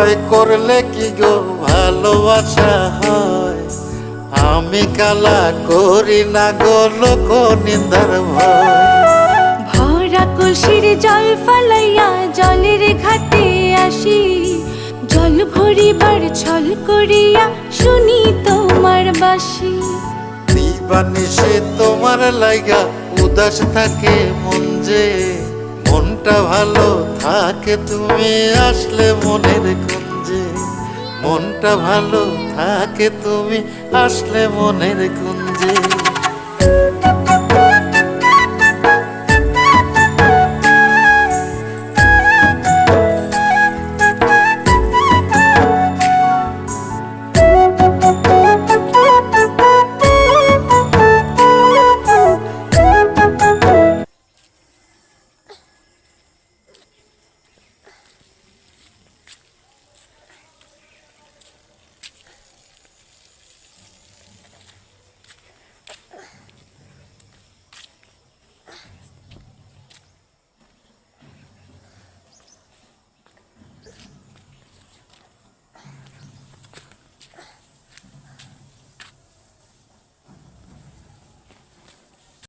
ভয় করলে কি গো ভালোবাসা হয়? আমি কালা করি না গো লোক নিন্দার ভয়। ভরা কলসির জল ফালাইয়া জলের ঘাটে আসি, জল ভরিবার ছল করিয়া শুনি তোমার বাঁশি। দিবানিশি তোমার লাইগা উদাস থাকে মন যে, মনটা ভালো থাকে তুমি আসলে মনের কুঞ্জে। মনটা ভালো থাকে তুমি আসলে মনের কুঞ্জে।